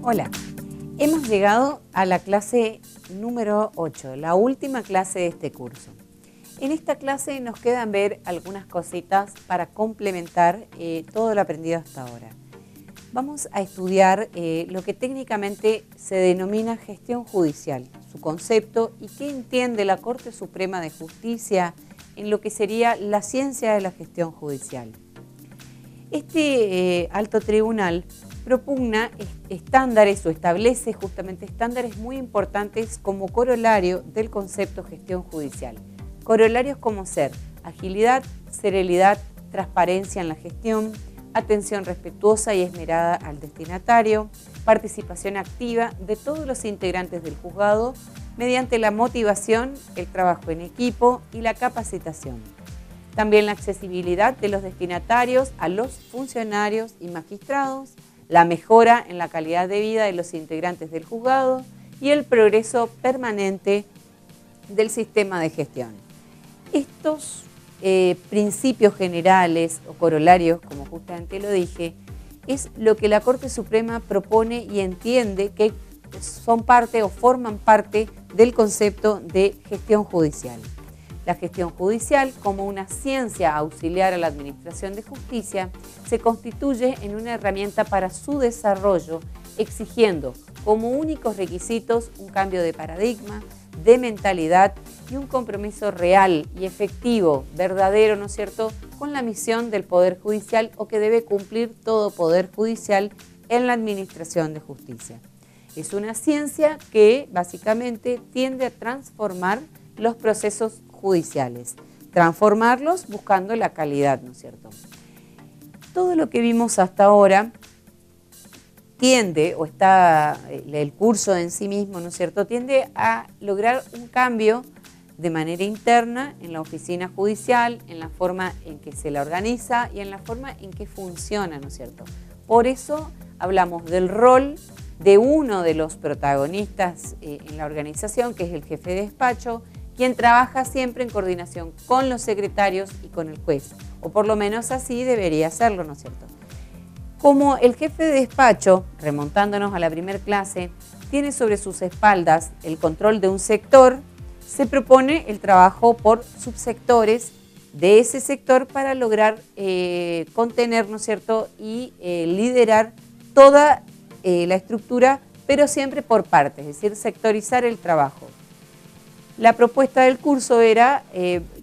Hola, hemos llegado a la clase número 8, la última clase de este curso. En esta clase nos quedan ver algunas cositas para complementar todo lo aprendido hasta ahora. Vamos a estudiar lo que técnicamente se denomina gestión judicial, su concepto y qué entiende la Corte Suprema de Justicia en lo que sería la ciencia de la gestión judicial. Este alto tribunal propugna estándares o establece justamente estándares muy importantes como corolario del concepto gestión judicial. Corolarios como ser agilidad, celeridad, transparencia en la gestión, atención respetuosa y esmerada al destinatario, participación activa de todos los integrantes del juzgado mediante la motivación, el trabajo en equipo y la capacitación. También la accesibilidad de los destinatarios a los funcionarios y magistrados, la mejora en la calidad de vida de los integrantes del juzgado y el progreso permanente del sistema de gestión. Estos principios generales o corolarios, como justamente lo dije, es lo que la Corte Suprema propone y entiende que son parte o forman parte del concepto de gestión judicial. La gestión judicial, como una ciencia auxiliar a la administración de justicia, se constituye en una herramienta para su desarrollo, exigiendo como únicos requisitos un cambio de paradigma, de mentalidad y un compromiso real y efectivo, verdadero, ¿no es cierto?, con la misión del Poder Judicial o que debe cumplir todo Poder Judicial en la administración de justicia. Es una ciencia que básicamente tiende a transformar los procesos judiciales, transformarlos buscando la calidad, ¿no es cierto? Todo lo que vimos hasta ahora tiende, o está el curso en sí mismo, ¿no es cierto?, tiende a lograr un cambio de manera interna en la oficina judicial, en la forma en que se la organiza y en la forma en que funciona, ¿no es cierto? Por eso hablamos del rol de uno de los protagonistas en la organización, que es el jefe de despacho, quien trabaja siempre en coordinación con los secretarios y con el juez, o por lo menos así debería hacerlo, ¿no es cierto? Como el jefe de despacho, remontándonos a la primera clase, tiene sobre sus espaldas el control de un sector, se propone el trabajo por subsectores de ese sector para lograr contener, ¿no es cierto?, y liderar toda la estructura, pero siempre por partes, es decir, sectorizar el trabajo. La propuesta del curso era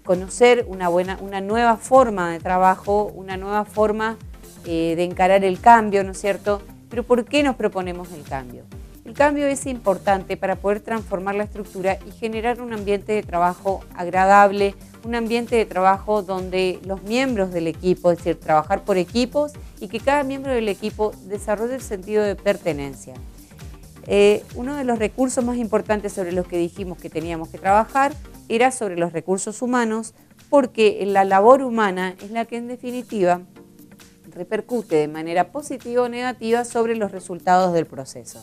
conocer una nueva forma de trabajo, una nueva forma de encarar el cambio, ¿no es cierto? Pero ¿por qué nos proponemos el cambio? El cambio es importante para poder transformar la estructura y generar un ambiente de trabajo agradable, un ambiente de trabajo donde los miembros del equipo, es decir, trabajar por equipos y que cada miembro del equipo desarrolle el sentido de pertenencia. Uno de los recursos más importantes sobre los que dijimos que teníamos que trabajar era sobre los recursos humanos, porque la labor humana es la que en definitiva repercute de manera positiva o negativa sobre los resultados del proceso.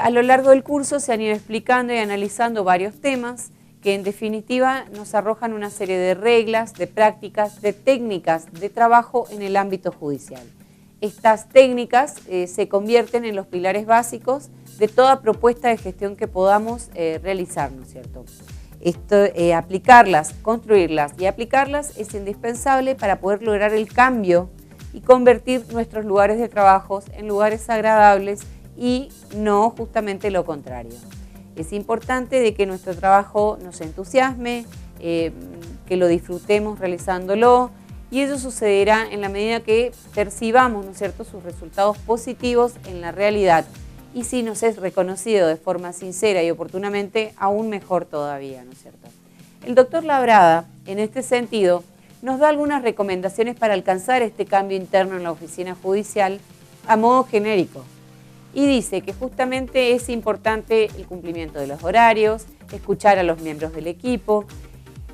A lo largo del curso se han ido explicando y analizando varios temas que en definitiva nos arrojan una serie de reglas, de prácticas, de técnicas de trabajo en el ámbito judicial. Estas técnicas se convierten en los pilares básicos de toda propuesta de gestión que podamos realizar, ¿no es cierto? Aplicarlas, construirlas y aplicarlas es indispensable para poder lograr el cambio y convertir nuestros lugares de trabajo en lugares agradables y no justamente lo contrario. Es importante de que nuestro trabajo nos entusiasme, que lo disfrutemos realizándolo, y eso sucederá en la medida que percibamos, ¿no es cierto?, sus resultados positivos en la realidad. Y si nos es reconocido de forma sincera y oportunamente, aún mejor todavía, ¿no es cierto? El doctor Labrada, en este sentido, nos da algunas recomendaciones para alcanzar este cambio interno en la oficina judicial a modo genérico. Y dice que justamente es importante el cumplimiento de los horarios, escuchar a los miembros del equipo,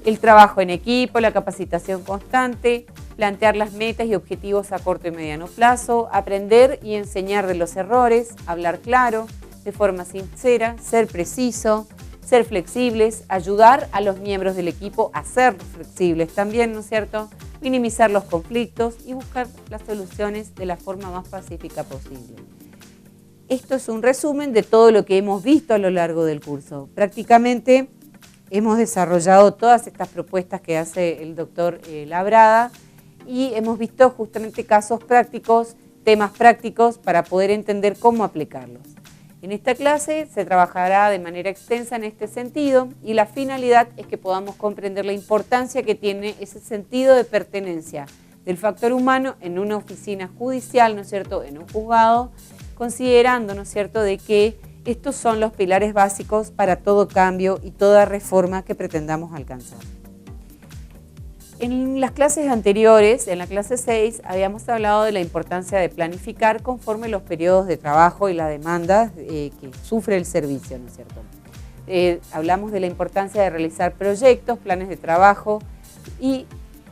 el trabajo en equipo, la capacitación constante, plantear las metas y objetivos a corto y mediano plazo, aprender y enseñar de los errores, hablar claro, de forma sincera, ser preciso, ser flexibles, ayudar a los miembros del equipo a ser flexibles también, ¿no es cierto? Minimizar los conflictos y buscar las soluciones de la forma más pacífica posible. Esto es un resumen de todo lo que hemos visto a lo largo del curso. Prácticamente hemos desarrollado todas estas propuestas que hace el doctor Labrada y hemos visto justamente casos prácticos, temas prácticos para poder entender cómo aplicarlos. En esta clase se trabajará de manera extensa en este sentido y la finalidad es que podamos comprender la importancia que tiene ese sentido de pertenencia del factor humano en una oficina judicial, ¿no es cierto?, en un juzgado, considerando, ¿no es cierto?, de que estos son los pilares básicos para todo cambio y toda reforma que pretendamos alcanzar. En las clases anteriores, en la clase 6, habíamos hablado de la importancia de planificar conforme los periodos de trabajo y la demanda que sufre el servicio, ¿no es cierto? Hablamos de la importancia de realizar proyectos, planes de trabajo y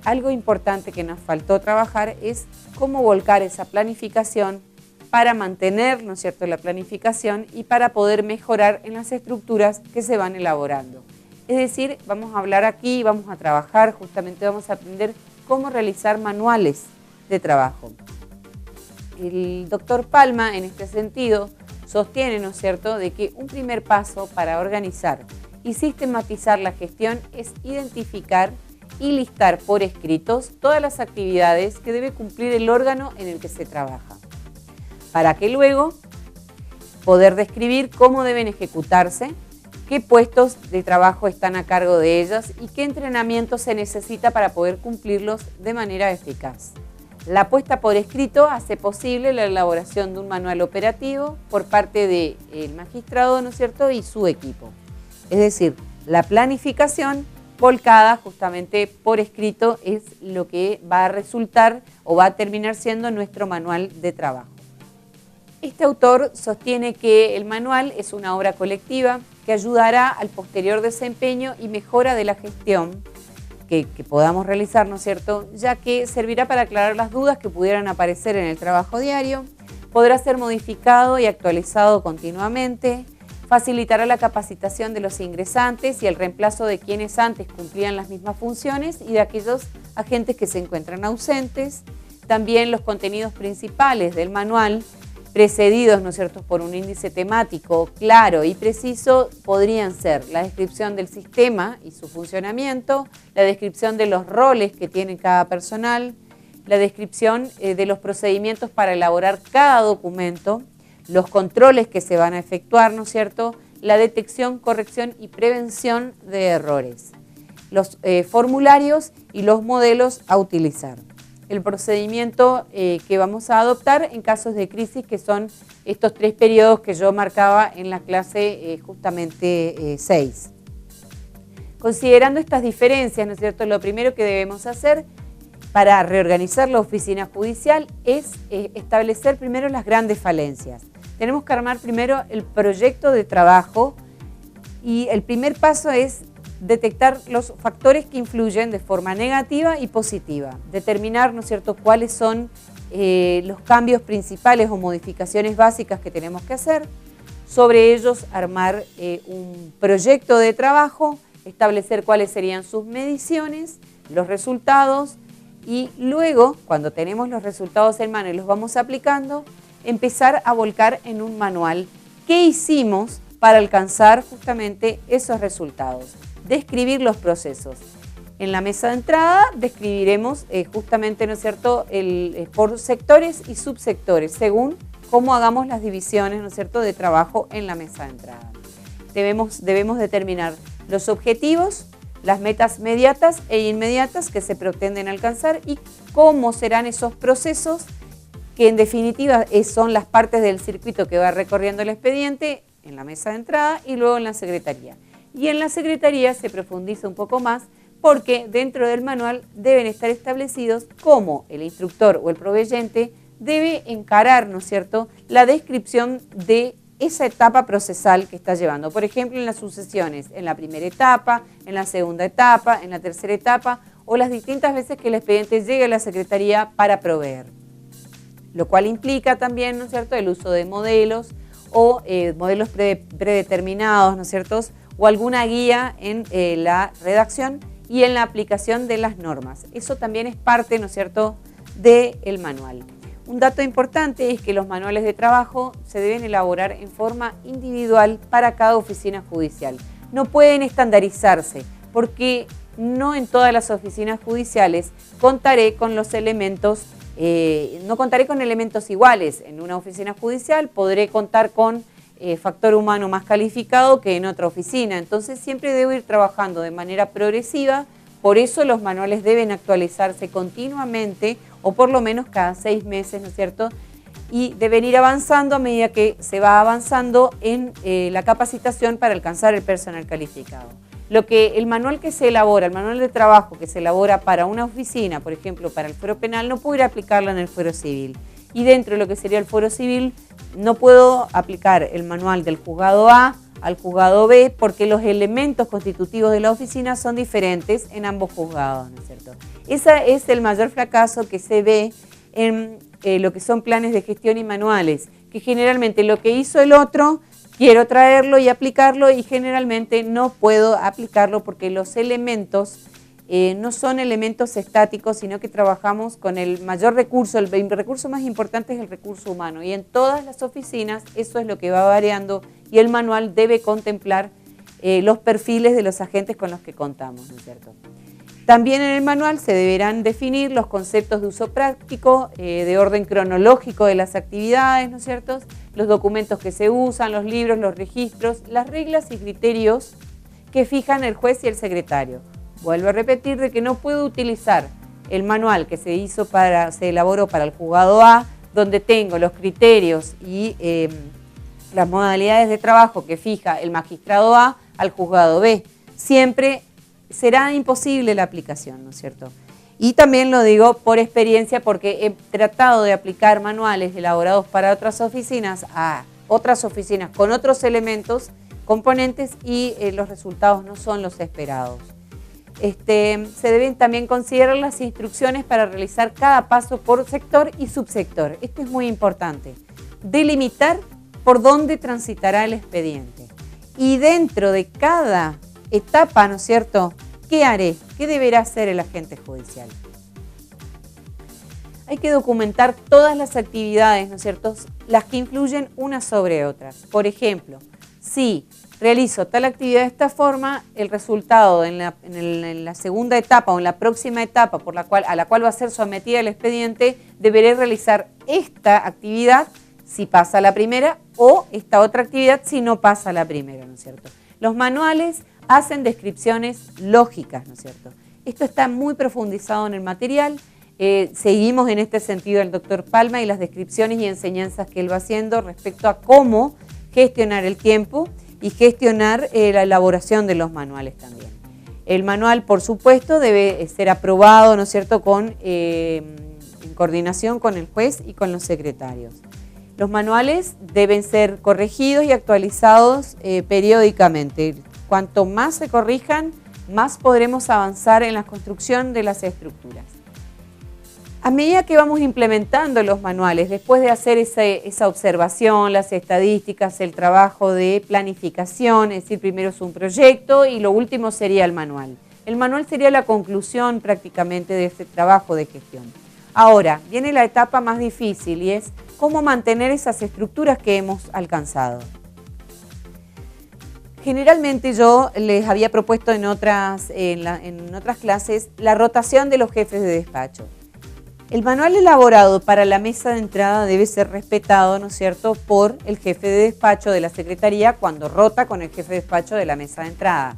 algo importante que nos faltó trabajar es cómo volcar esa planificación para mantener, ¿no es cierto?, la planificación y para poder mejorar en las estructuras que se van elaborando. Es decir, vamos a hablar aquí, vamos a trabajar, justamente vamos a aprender cómo realizar manuales de trabajo. El doctor Palma, en este sentido, sostiene, ¿no es cierto?, de que un primer paso para organizar y sistematizar la gestión es identificar y listar por escritos todas las actividades que debe cumplir el órgano en el que se trabaja, para que luego poder describir cómo deben ejecutarse, qué puestos de trabajo están a cargo de ellas y qué entrenamiento se necesita para poder cumplirlos de manera eficaz. La puesta por escrito hace posible la elaboración de un manual operativo por parte del magistrado, ¿no es cierto?, y su equipo. Es decir, la planificación volcada justamente por escrito es lo que va a resultar o va a terminar siendo nuestro manual de trabajo. Este autor sostiene que el manual es una obra colectiva que ayudará al posterior desempeño y mejora de la gestión que podamos realizar, ¿no es cierto?, ya que servirá para aclarar las dudas que pudieran aparecer en el trabajo diario, podrá ser modificado y actualizado continuamente, facilitará la capacitación de los ingresantes y el reemplazo de quienes antes cumplían las mismas funciones y de aquellos agentes que se encuentran ausentes. También los contenidos principales del manual, precedidos, ¿no es cierto?, por un índice temático claro y preciso, podrían ser la descripción del sistema y su funcionamiento, la descripción de los roles que tiene cada personal, la descripción de los procedimientos para elaborar cada documento, los controles que se van a efectuar, ¿no es cierto?, la detección, corrección y prevención de errores, los formularios y los modelos a utilizar. El procedimiento que vamos a adoptar en casos de crisis, que son estos 3 periodos que yo marcaba en la clase justamente 6. Considerando estas diferencias, ¿no es cierto?, lo primero que debemos hacer para reorganizar la oficina judicial es establecer primero las grandes falencias. Tenemos que armar primero el proyecto de trabajo y el primer paso es detectar los factores que influyen de forma negativa y positiva, determinar, ¿no es cierto?, cuáles son los cambios principales o modificaciones básicas que tenemos que hacer, sobre ellos armar un proyecto de trabajo, establecer cuáles serían sus mediciones, los resultados y luego, cuando tenemos los resultados en mano y los vamos aplicando, empezar a volcar en un manual qué hicimos para alcanzar justamente esos resultados. Describir los procesos. En la mesa de entrada describiremos justamente, ¿no es cierto?, por sectores y subsectores, según cómo hagamos las divisiones, ¿no es cierto?, de trabajo en la mesa de entrada. Debemos determinar los objetivos, las metas mediatas e inmediatas que se pretenden alcanzar y cómo serán esos procesos que en definitiva son las partes del circuito que va recorriendo el expediente en la mesa de entrada y luego en la secretaría. Y en la secretaría se profundiza un poco más porque dentro del manual deben estar establecidos cómo el instructor o el proveyente debe encarar, ¿no es cierto?, la descripción de esa etapa procesal que está llevando. Por ejemplo, en las sucesiones, en la primera etapa, en la segunda etapa, en la tercera etapa o las distintas veces que el expediente llegue a la secretaría para proveer. Lo cual implica también, ¿no es cierto?, el uso de modelos o modelos predeterminados, ¿no es cierto?, o alguna guía en la redacción y en la aplicación de las normas. Eso también es parte, ¿no es cierto?, del manual. Un dato importante es que los manuales de trabajo se deben elaborar en forma individual para cada oficina judicial. No pueden estandarizarse porque no en todas las oficinas judiciales contaré con los elementos, no contaré con elementos iguales. En una oficina judicial podré contar con factor humano más calificado que en otra oficina. Entonces siempre debo ir trabajando de manera progresiva, por eso los manuales deben actualizarse continuamente o por lo menos cada 6 meses, ¿no es cierto? Y deben ir avanzando a medida que se va avanzando en la capacitación para alcanzar el personal calificado. El manual que se elabora, el manual de trabajo que se elabora para una oficina, por ejemplo, para el fuero penal, no puedo ir a aplicarlo en el fuero civil. Y dentro de lo que sería el fuero civil, no puedo aplicar el manual del juzgado A al juzgado B porque los elementos constitutivos de la oficina son diferentes en ambos juzgados, ¿no es cierto? Ese es el mayor fracaso que se ve en lo que son planes de gestión y manuales, que generalmente lo que hizo el otro, quiero traerlo y aplicarlo y generalmente no puedo aplicarlo porque los elementos no son elementos estáticos, sino que trabajamos con el mayor recurso, el recurso más importante es el recurso humano y en todas las oficinas eso es lo que va variando y el manual debe contemplar los perfiles de los agentes con los que contamos, ¿no es cierto? También en el manual se deberán definir los conceptos de uso práctico, de orden cronológico de las actividades, ¿no es cierto? Los documentos que se usan, los libros, los registros, las reglas y criterios que fijan el juez y el secretario. Vuelvo a repetir de que no puedo utilizar el manual que se elaboró para el juzgado A, donde tengo los criterios y las modalidades de trabajo que fija el magistrado A al juzgado B. Siempre será imposible la aplicación, ¿no es cierto? Y también lo digo por experiencia porque he tratado de aplicar manuales elaborados para otras oficinas a otras oficinas con otros elementos, componentes y los resultados no son los esperados. Se deben también considerar las instrucciones para realizar cada paso por sector y subsector. Esto es muy importante. Delimitar por dónde transitará el expediente. Y dentro de cada etapa, ¿no es cierto?, ¿qué haré? ¿Qué deberá hacer el agente judicial? Hay que documentar todas las actividades, ¿no es cierto?, las que influyen unas sobre otras. Por ejemplo, si realizo tal actividad de esta forma, el resultado en la segunda etapa o en la próxima etapa a la cual va a ser sometida el expediente, deberé realizar esta actividad si pasa la primera o esta otra actividad si no pasa la primera, ¿no es cierto? Los manuales hacen descripciones lógicas, ¿no es cierto? Esto está muy profundizado en el material. Seguimos en este sentido al doctor Palma y las descripciones y enseñanzas que él va haciendo respecto a cómo gestionar el tiempo y gestionar la elaboración de los manuales también. El manual, por supuesto, debe ser aprobado, ¿no es cierto?, en coordinación con el juez y con los secretarios. Los manuales deben ser corregidos y actualizados periódicamente. Cuanto más se corrijan, más podremos avanzar en la construcción de las estructuras. A medida que vamos implementando los manuales, después de hacer esa observación, las estadísticas, el trabajo de planificación, es decir, primero es un proyecto y lo último sería el manual. El manual sería la conclusión prácticamente de este trabajo de gestión. Ahora, viene la etapa más difícil y es cómo mantener esas estructuras que hemos alcanzado. Generalmente yo les había propuesto en otras clases la rotación de los jefes de despacho. El manual elaborado para la mesa de entrada debe ser respetado, ¿no es cierto?, por el jefe de despacho de la Secretaría cuando rota con el jefe de despacho de la mesa de entrada.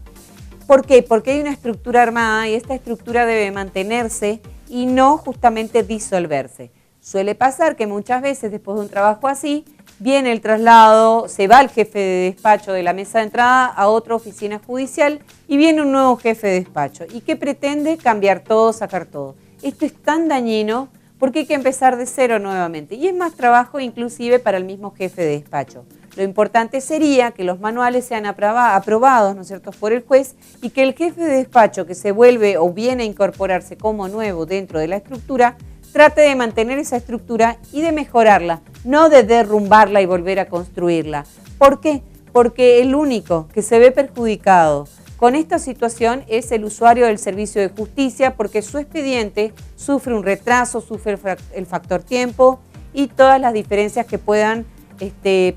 ¿Por qué? Porque hay una estructura armada y esta estructura debe mantenerse y no justamente disolverse. Suele pasar que muchas veces después de un trabajo así, viene el traslado, se va el jefe de despacho de la mesa de entrada a otra oficina judicial y viene un nuevo jefe de despacho. ¿Y qué pretende? Cambiar todo, sacar todo. Esto es tan dañino porque hay que empezar de cero nuevamente y es más trabajo inclusive para el mismo jefe de despacho. Lo importante sería que los manuales sean aprobados, ¿no es cierto?, por el juez y que el jefe de despacho que se vuelve o viene a incorporarse como nuevo dentro de la estructura trate de mantener esa estructura y de mejorarla, no de derrumbarla y volver a construirla. ¿Por qué? porque el único que se ve perjudicado con esta situación es el usuario del servicio de justicia, porque su expediente sufre un retraso, sufre el factor tiempo y todas las diferencias que puedan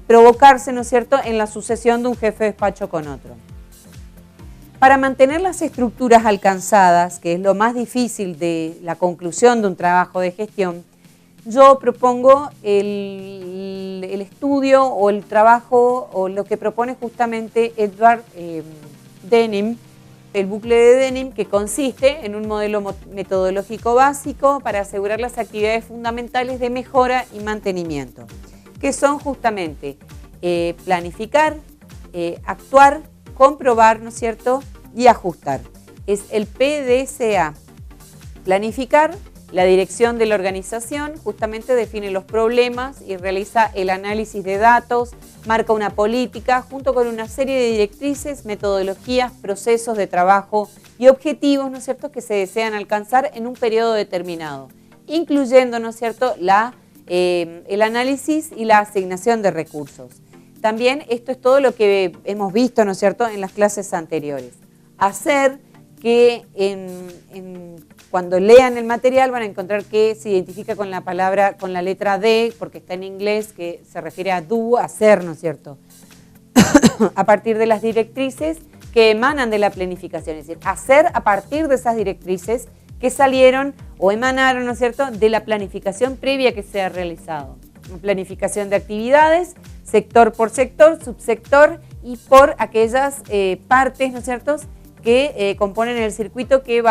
provocarse, ¿no es cierto?, en la sucesión de un jefe de despacho con otro. Para mantener las estructuras alcanzadas, que es lo más difícil de la conclusión de un trabajo de gestión, yo propongo el estudio o el trabajo o lo que propone justamente Edward Denham, el bucle de Denham, que consiste en un modelo metodológico básico para asegurar las actividades fundamentales de mejora y mantenimiento, que son justamente planificar, actuar, comprobar, ¿no es cierto?, y ajustar. Es el PDCA. Planificar, la dirección de la organización justamente define los problemas y realiza el análisis de datos, marca una política junto con una serie de directrices, metodologías, procesos de trabajo y objetivos, ¿no es cierto?, que se desean alcanzar en un periodo determinado, incluyendo, ¿no es cierto?, el análisis y la asignación de recursos. También esto es todo lo que hemos visto, ¿no es cierto?, en las clases anteriores. Hacer que cuando lean el material van a encontrar que se identifica con la palabra, con la letra D, porque está en inglés, que se refiere a do, hacer, ¿no es cierto?, a partir de las directrices que emanan de la planificación, es decir, hacer a partir de esas directrices que salieron o emanaron, ¿no es cierto?, de la planificación previa que se ha realizado. Planificación de actividades, sector por sector, subsector y por aquellas partes, ¿no es cierto?, que componen el circuito que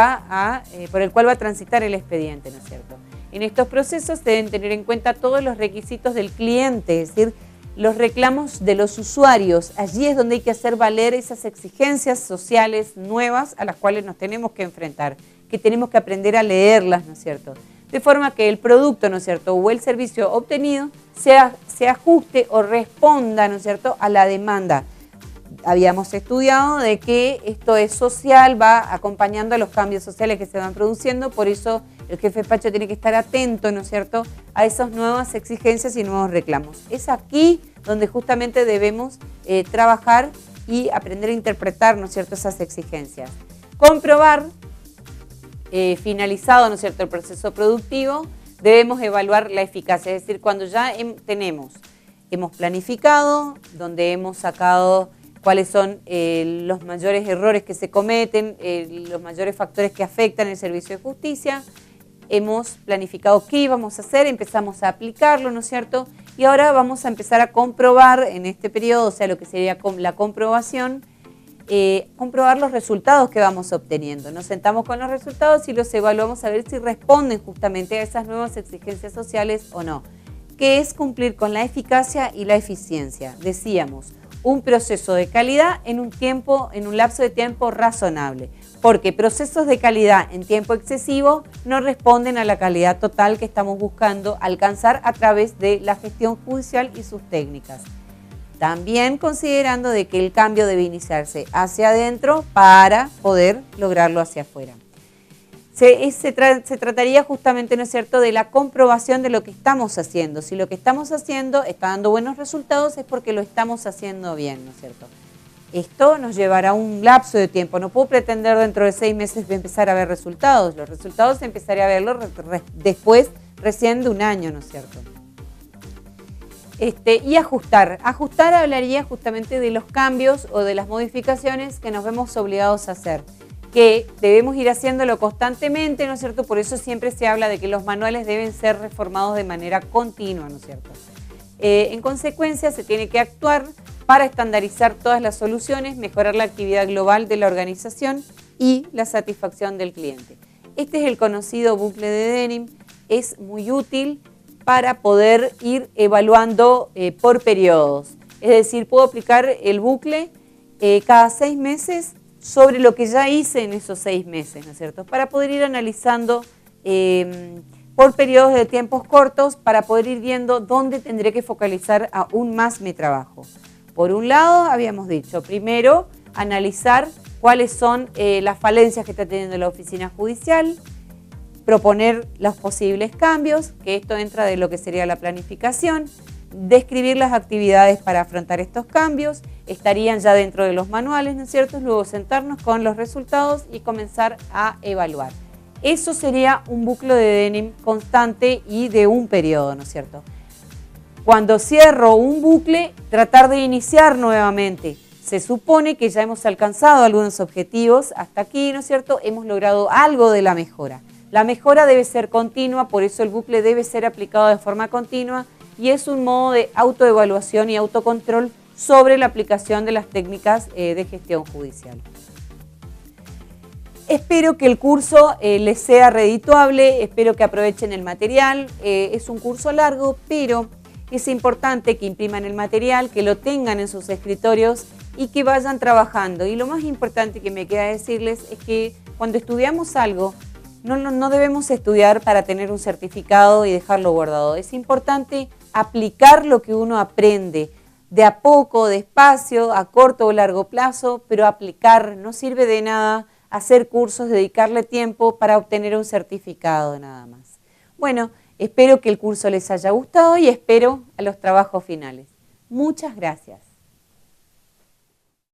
por el cual va a transitar el expediente, ¿no es cierto? En estos procesos se deben tener en cuenta todos los requisitos del cliente, es decir, los reclamos de los usuarios. Allí es donde hay que hacer valer esas exigencias sociales nuevas a las cuales nos tenemos que enfrentar, que tenemos que aprender a leerlas, ¿no es cierto?, de forma que el producto, ¿no es cierto?, o el servicio obtenido se ajuste o responda, ¿no es cierto?, a la demanda. Habíamos estudiado de que esto es social, va acompañando a los cambios sociales que se van produciendo, por eso el jefe de despacho tiene que estar atento, ¿no es cierto?, a esas nuevas exigencias y nuevos reclamos. Es aquí donde justamente debemos trabajar y aprender a interpretar, ¿no es cierto?, esas exigencias. Comprobar, finalizado, ¿no es cierto?, el proceso productivo, debemos evaluar la eficacia, es decir, cuando ya hemos planificado, donde hemos sacado cuáles son los mayores errores que se cometen, los mayores factores que afectan el servicio de justicia, hemos planificado qué íbamos a hacer, empezamos a aplicarlo, ¿no es cierto?, y ahora vamos a empezar a comprobar en este periodo, o sea, lo que sería la comprobación, comprobar los resultados que vamos obteniendo. Nos sentamos con los resultados y los evaluamos a ver si responden justamente a esas nuevas exigencias sociales o no, que es cumplir con la eficacia y la eficiencia. Decíamos, un proceso de calidad en un lapso de tiempo razonable, porque procesos de calidad en tiempo excesivo no responden a la calidad total que estamos buscando alcanzar a través de la gestión judicial y sus técnicas. También considerando de que el cambio debe iniciarse hacia adentro para poder lograrlo hacia afuera. Se trataría justamente, ¿no es cierto?, de la comprobación de lo que estamos haciendo. Si lo que estamos haciendo está dando buenos resultados es porque lo estamos haciendo bien, ¿no es cierto? Esto nos llevará un lapso de tiempo. No puedo pretender dentro de 6 meses empezar a ver resultados. Los resultados empezaré a verlos después recién de un año, ¿no es cierto? Y ajustar. Ajustar hablaría justamente de los cambios o de las modificaciones que nos vemos obligados a hacer, que debemos ir haciéndolo constantemente, ¿no es cierto? Por eso siempre se habla de que los manuales deben ser reformados de manera continua, ¿no es cierto? En consecuencia, se tiene que actuar para estandarizar todas las soluciones, mejorar la actividad global de la organización y la satisfacción del cliente. Este es el conocido bucle de Denham, es muy útil para poder ir evaluando por periodos. Es decir, puedo aplicar el bucle cada 6 meses sobre lo que ya hice en esos 6 meses, ¿no es cierto?, para poder ir analizando por periodos de tiempos cortos, para poder ir viendo dónde tendré que focalizar aún más mi trabajo. Por un lado, habíamos dicho, primero, analizar cuáles son las falencias que está teniendo la oficina judicial, proponer los posibles cambios, que esto entra de lo que sería la planificación, describir las actividades para afrontar estos cambios, estarían ya dentro de los manuales, ¿no es cierto? Luego sentarnos con los resultados y comenzar a evaluar. Eso sería un bucle de denim constante y de un periodo, ¿no es cierto? Cuando cierro un bucle, tratar de iniciar nuevamente. Se supone que ya hemos alcanzado algunos objetivos hasta aquí, ¿no es cierto? Hemos logrado algo de la mejora. La mejora debe ser continua, por eso el bucle debe ser aplicado de forma continua y es un modo de autoevaluación y autocontrol sobre la aplicación de las técnicas de gestión judicial. Espero que el curso les sea redituable, espero que aprovechen el material. Es un curso largo, pero es importante que impriman el material, que lo tengan en sus escritorios y que vayan trabajando. Y lo más importante que me queda decirles es que cuando estudiamos algo, no debemos estudiar para tener un certificado y dejarlo guardado. Es importante aplicar lo que uno aprende, de a poco, despacio, a corto o largo plazo, pero aplicar. No sirve de nada hacer cursos, dedicarle tiempo para obtener un certificado nada más. Bueno, espero que el curso les haya gustado y espero a los trabajos finales. Muchas gracias.